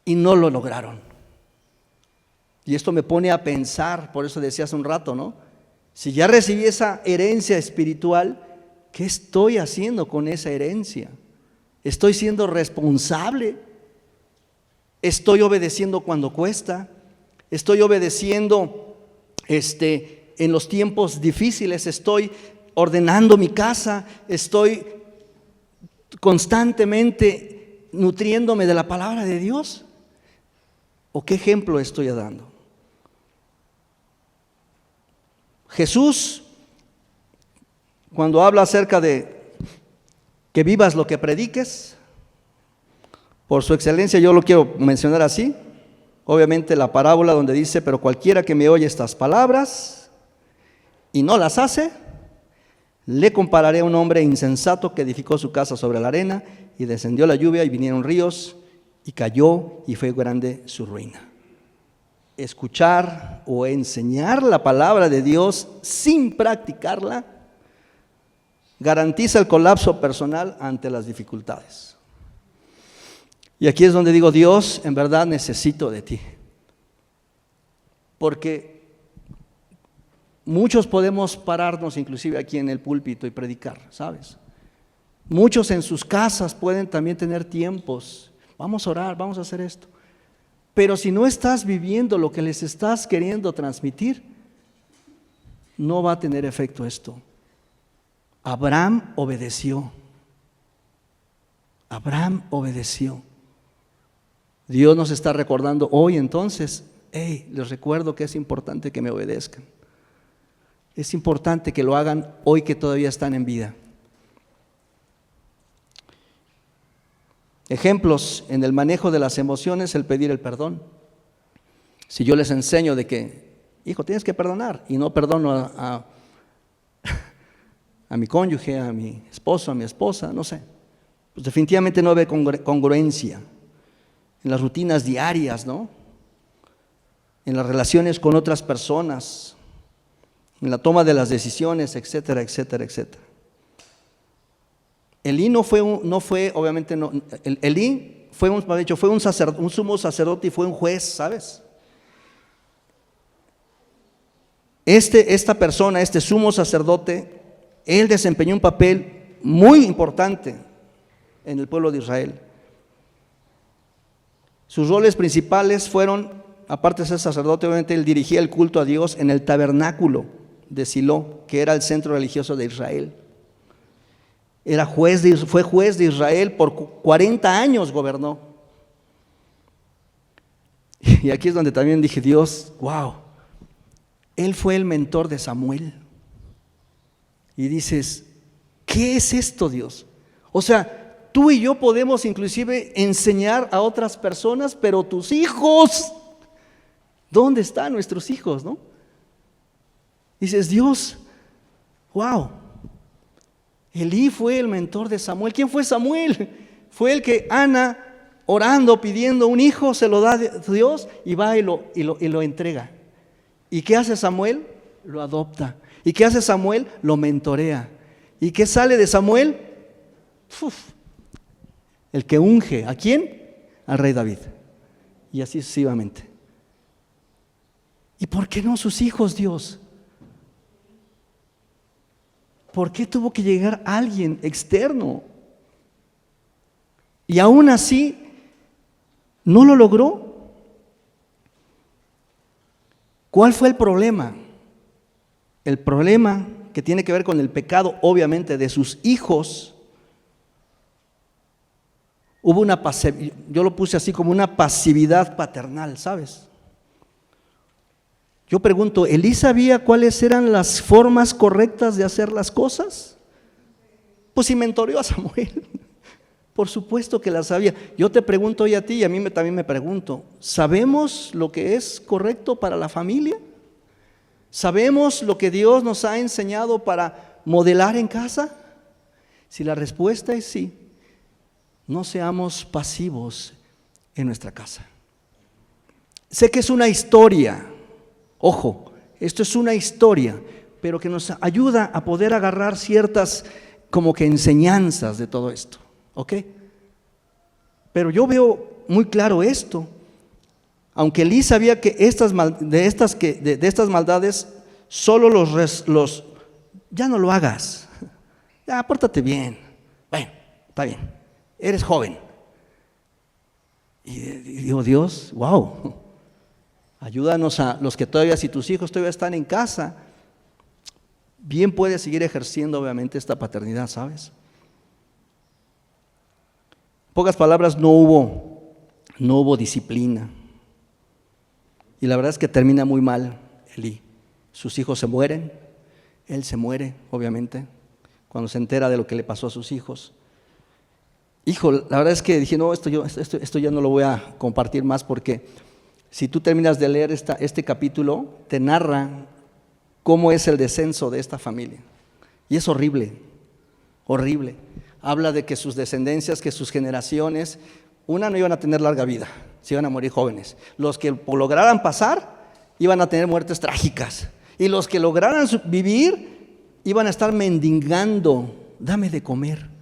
y no lo lograron. Y esto me pone a pensar, por eso decía hace un rato, ¿no? Si ya recibí esa herencia espiritual, ¿qué estoy haciendo con esa herencia? ¿Estoy siendo responsable? ¿Estoy obedeciendo cuando cuesta? ¿Estoy obedeciendo en los tiempos difíciles? ¿Estoy ordenando mi casa? ¿Estoy constantemente nutriéndome de la palabra de Dios? ¿O qué ejemplo estoy dando? Jesús, cuando habla acerca de que vivas lo que prediques, por su excelencia yo lo quiero mencionar así, obviamente la parábola donde dice: pero cualquiera que me oye estas palabras y no las hace, le compararé a un hombre insensato que edificó su casa sobre la arena, y descendió la lluvia y vinieron ríos y cayó y fue grande su ruina. Escuchar o enseñar la palabra de Dios sin practicarla garantiza el colapso personal ante las dificultades. Y aquí es donde digo: Dios, en verdad necesito de ti. Porque muchos podemos pararnos inclusive aquí en el púlpito y predicar, ¿sabes? Muchos en sus casas pueden también tener tiempos. Vamos a orar, vamos a hacer esto. Pero si no estás viviendo lo que les estás queriendo transmitir, no va a tener efecto esto. Abraham obedeció. Abraham obedeció. Dios nos está recordando hoy entonces: les recuerdo que es importante que me obedezcan. Es importante que lo hagan hoy que todavía están en vida. Ejemplos en el manejo de las emociones: el pedir el perdón. Si yo les enseño de que, hijo, tienes que perdonar, y no perdono a mi cónyuge, a mi esposo, a mi esposa, no sé, pues definitivamente no hay congruencia en las rutinas diarias, ¿no? En las relaciones con otras personas, en la toma de las decisiones, etcétera, etcétera, etcétera. Elí fue un sumo sacerdote y fue un juez, ¿sabes? Esta persona, este sumo sacerdote, él desempeñó un papel muy importante en el pueblo de Israel. Sus roles principales fueron, aparte de ser sacerdote, obviamente él dirigía el culto a Dios en el tabernáculo de Silo, que era el centro religioso de Israel. Fue juez de Israel por 40 años, gobernó. Y aquí es donde también dije: Dios, wow, él fue el mentor de Samuel. Y dices: ¿qué es esto, Dios? O sea, tú y yo podemos inclusive enseñar a otras personas, pero tus hijos, ¿dónde están nuestros hijos, no? Dices: Dios, wow, Elí fue el mentor de Samuel. ¿Quién fue Samuel? Fue el que Ana, orando, pidiendo un hijo, se lo da Dios y va y lo entrega. ¿Y qué hace Samuel? Lo adopta. ¿Y qué hace Samuel? Lo mentorea. ¿Y qué sale de Samuel? El que unge, ¿a quién? Al rey David. Y así sucesivamente. ¿Y por qué no sus hijos, Dios? ¿Por qué tuvo que llegar alguien externo? Y aún así, ¿no lo logró? ¿Cuál fue el problema? El problema que tiene que ver con el pecado, obviamente, de sus hijos. Hubo una pasividad, yo lo puse así como una pasividad paternal, ¿sabes? Yo pregunto, ¿Elí sabía cuáles eran las formas correctas de hacer las cosas? Pues si mentoreó a Samuel, por supuesto que las sabía. Yo te pregunto hoy a ti, y a mí también me pregunto, ¿sabemos lo que es correcto para la familia? ¿Sabemos lo que Dios nos ha enseñado para modelar en casa? Si la respuesta es sí, no seamos pasivos en nuestra casa. Sé que es una historia, ojo, Esto es una historia, pero que nos ayuda a poder agarrar ciertas como que enseñanzas de todo esto, ¿ok? Pero yo veo muy claro esto. Aunque Elí sabía que de estas maldades, solo los ya no lo hagas, ya pórtate bien, bueno, está bien, eres joven. Y digo, Dios, wow, ayúdanos a los que todavía, si tus hijos todavía están en casa, bien puedes seguir ejerciendo obviamente esta paternidad, ¿sabes? En pocas palabras, no hubo disciplina. Y la verdad es que termina muy mal Elí. Sus hijos se mueren, él se muere, obviamente, cuando se entera de lo que le pasó a sus hijos. Hijo, la verdad es que dije, no, esto ya no lo voy a compartir más, porque si tú terminas de leer este capítulo, te narra cómo es el descenso de esta familia. Y es horrible, horrible. Habla de que sus descendencias, que sus generaciones, no iban a tener larga vida, se iban a morir jóvenes. Los que lograran pasar, iban a tener muertes trágicas. Y los que lograran vivir, iban a estar mendigando, dame de comer.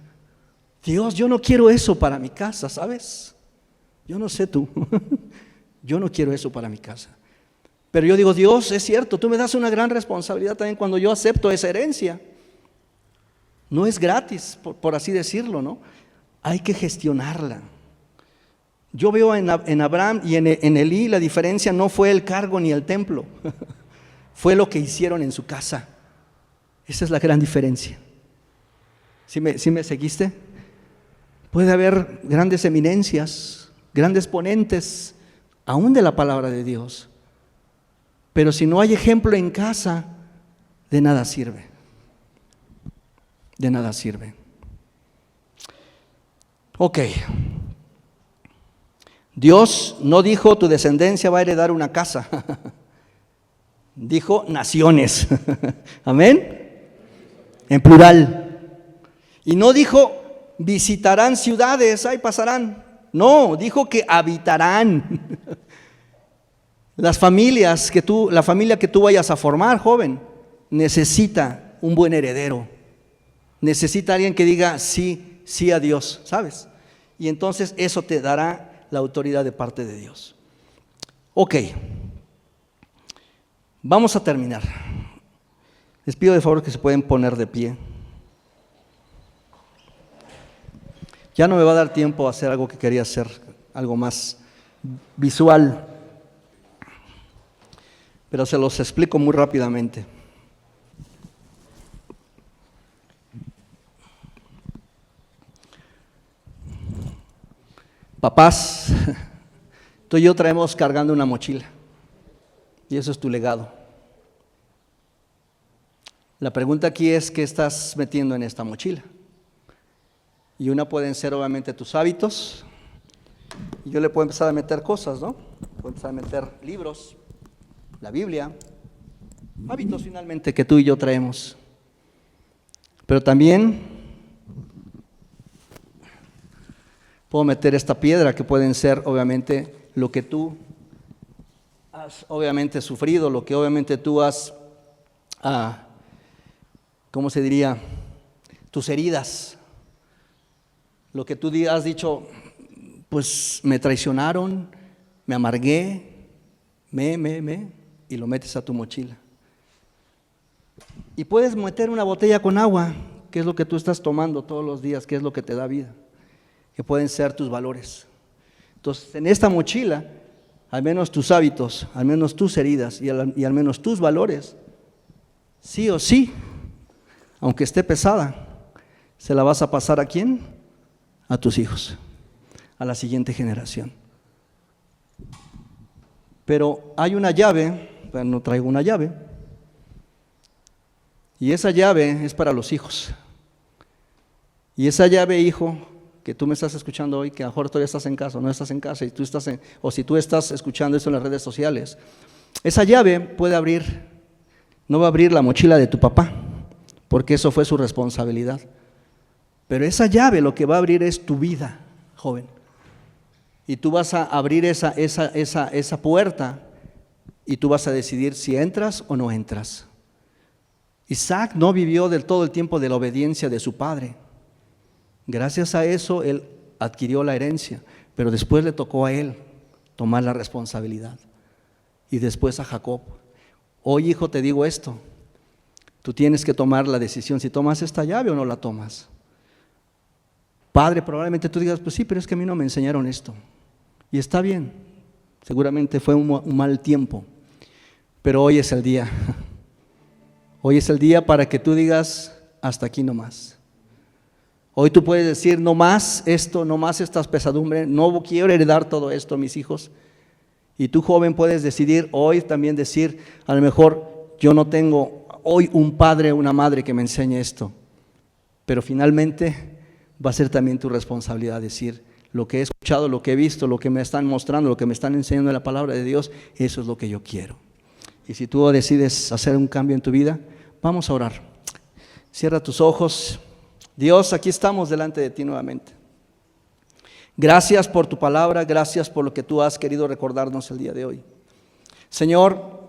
Dios, yo no quiero eso para mi casa, ¿sabes? Yo no sé tú, yo no quiero eso para mi casa. Pero yo digo, Dios, es cierto, tú me das una gran responsabilidad también cuando yo acepto esa herencia. No es gratis, por así decirlo, ¿no? Hay que gestionarla. Yo veo en Abraham y en Elí la diferencia no fue el cargo ni el templo, fue lo que hicieron en su casa. Esa es la gran diferencia. ¿Sí me seguiste? Puede haber grandes eminencias, grandes ponentes, aún de la palabra de Dios, pero si no hay ejemplo en casa, de nada sirve. De nada sirve. Ok. Dios no dijo tu descendencia va a heredar una casa. Dijo naciones. Amén. En plural. Y no dijo visitarán ciudades, ahí pasarán. No, dijo que habitarán. La familia que tú vayas a formar, joven, necesita un buen heredero. Necesita alguien que diga sí, sí a Dios, ¿sabes? Y entonces eso te dará la autoridad de parte de Dios. Ok, vamos a terminar. Les pido de favor que se pueden poner de pie. Ya no me va a dar tiempo a hacer algo que quería hacer, algo más visual, pero se los explico muy rápidamente. Papás, tú y yo traemos cargando una mochila y eso es tu legado. La pregunta aquí es, ¿qué estás metiendo en esta mochila? Y una pueden ser obviamente tus hábitos, y yo le puedo empezar a meter cosas, ¿no? Puedo empezar a meter libros, la Biblia, hábitos finalmente que tú y yo traemos. Pero también puedo meter esta piedra que pueden ser obviamente lo que tú has obviamente sufrido, lo que obviamente tú has, ¿cómo se diría? Tus heridas, lo que tú has dicho, pues me traicionaron, me amargué, y lo metes a tu mochila. Y puedes meter una botella con agua, que es lo que tú estás tomando todos los días, que es lo que te da vida, que pueden ser tus valores. Entonces, en esta mochila, al menos tus hábitos, al menos tus heridas y al menos tus valores, sí o sí, aunque esté pesada, se la vas a pasar ¿a quién? A tus hijos, a la siguiente generación. Pero hay una llave, no traigo una llave, y esa llave es para los hijos. Y esa llave, hijo, que tú me estás escuchando hoy, que a lo mejor todavía estás en casa, no estás en casa, o si tú estás escuchando esto en las redes sociales, esa llave puede abrir, no va a abrir la mochila de tu papá, porque eso fue su responsabilidad. Pero esa llave lo que va a abrir es tu vida, joven. Y tú vas a abrir esa puerta y tú vas a decidir si entras o no entras. Isaac no vivió del todo el tiempo de la obediencia de su padre. Gracias a eso él adquirió la herencia, pero después le tocó a él tomar la responsabilidad. Y después a Jacob. Hoy, hijo, te digo esto. Tú tienes que tomar la decisión si tomas esta llave o no la tomas. Padre, probablemente tú digas, pues sí, pero es que a mí no me enseñaron esto. Y está bien, seguramente fue un mal tiempo, pero hoy es el día. Hoy es el día para que tú digas, hasta aquí no más. Hoy tú puedes decir, no más esto, no más estas pesadumbres, no quiero heredar todo esto a mis hijos. Y tú, joven, puedes decidir hoy también decir, a lo mejor yo no tengo hoy un padre o una madre que me enseñe esto, pero finalmente va a ser también tu responsabilidad decir, lo que he escuchado, lo que he visto, lo que me están mostrando, lo que me están enseñando en la palabra de Dios, eso es lo que yo quiero. Y si tú decides hacer un cambio en tu vida, vamos a orar. Cierra tus ojos. Dios, aquí estamos delante de ti nuevamente. Gracias por tu palabra, gracias por lo que tú has querido recordarnos el día de hoy. Señor,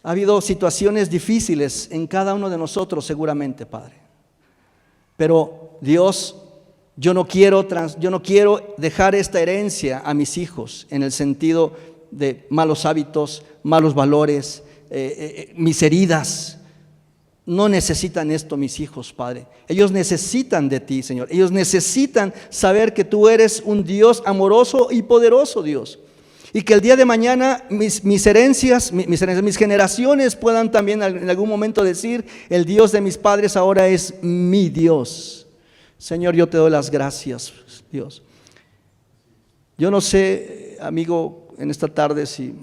ha habido situaciones difíciles en cada uno de nosotros seguramente, Padre. Pero Dios, yo no quiero dejar esta herencia a mis hijos en el sentido de malos hábitos, malos valores, mis heridas. No necesitan esto mis hijos, Padre. Ellos necesitan de ti, Señor. Ellos necesitan saber que tú eres un Dios amoroso y poderoso, Dios. Y que el día de mañana mis generaciones puedan también en algún momento decir, el Dios de mis padres ahora es mi Dios. Señor, yo te doy las gracias, Dios. Yo no sé, amigo, en esta tarde si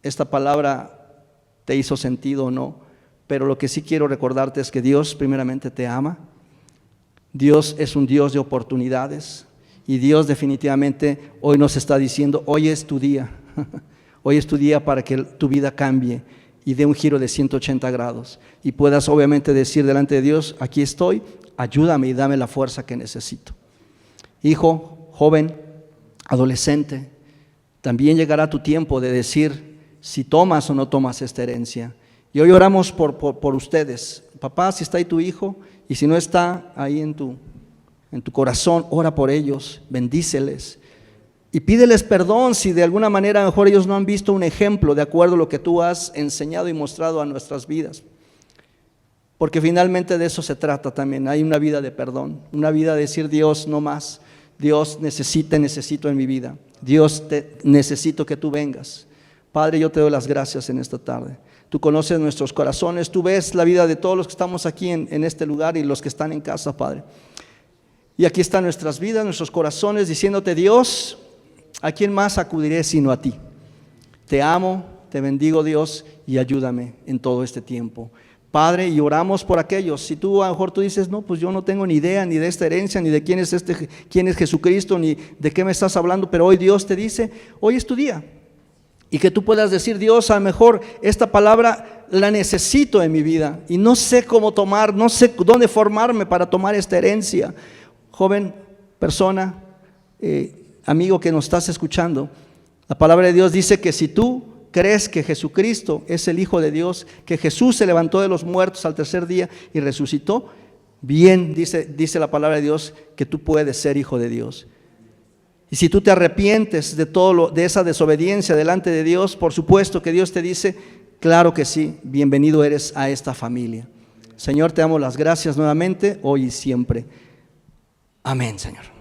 esta palabra te hizo sentido o no, pero lo que sí quiero recordarte es que Dios primeramente te ama. Dios es un Dios de oportunidades y Dios definitivamente hoy nos está diciendo, hoy es tu día. Hoy es tu día para que tu vida cambie y dé un giro de 180 grados y puedas obviamente decir delante de Dios, aquí estoy, ayúdame y dame la fuerza que necesito. Hijo, joven, adolescente, también llegará tu tiempo de decir si tomas o no tomas esta herencia. Y hoy oramos por ustedes. Papá, si está ahí tu hijo y si no está ahí en tu corazón, ora por ellos, bendíceles y pídeles perdón si de alguna manera a lo mejor ellos no han visto un ejemplo de acuerdo a lo que tú has enseñado y mostrado a nuestras vidas. Porque finalmente de eso se trata también. Hay una vida de perdón, una vida de decir Dios no más. Dios necesito en mi vida. Dios necesito que tú vengas. Padre, yo te doy las gracias en esta tarde. Tú conoces nuestros corazones, tú ves la vida de todos los que estamos aquí en este lugar y los que están en casa, Padre. Y aquí están nuestras vidas, nuestros corazones, diciéndote, Dios, ¿a quién más acudiré sino a ti? Te amo, te bendigo, Dios, y ayúdame en todo este tiempo. Padre, y oramos por aquellos. Si tú a lo mejor tú dices, no, pues yo no tengo ni idea ni de esta herencia, ni de quién es Jesucristo, ni de qué me estás hablando, pero hoy Dios te dice, hoy es tu día. Y que tú puedas decir, Dios, a lo mejor esta palabra la necesito en mi vida y no sé cómo tomar, no sé dónde formarme para tomar esta herencia. Joven, persona, amigo que nos estás escuchando, la palabra de Dios dice que si tú crees que Jesucristo es el Hijo de Dios, que Jesús se levantó de los muertos al tercer día y resucitó, bien dice la palabra de Dios que tú puedes ser hijo de Dios. Y si tú te arrepientes de esa desobediencia delante de Dios, por supuesto que Dios te dice, claro que sí, bienvenido eres a esta familia. Señor, te damos las gracias nuevamente, hoy y siempre. Amén, Señor.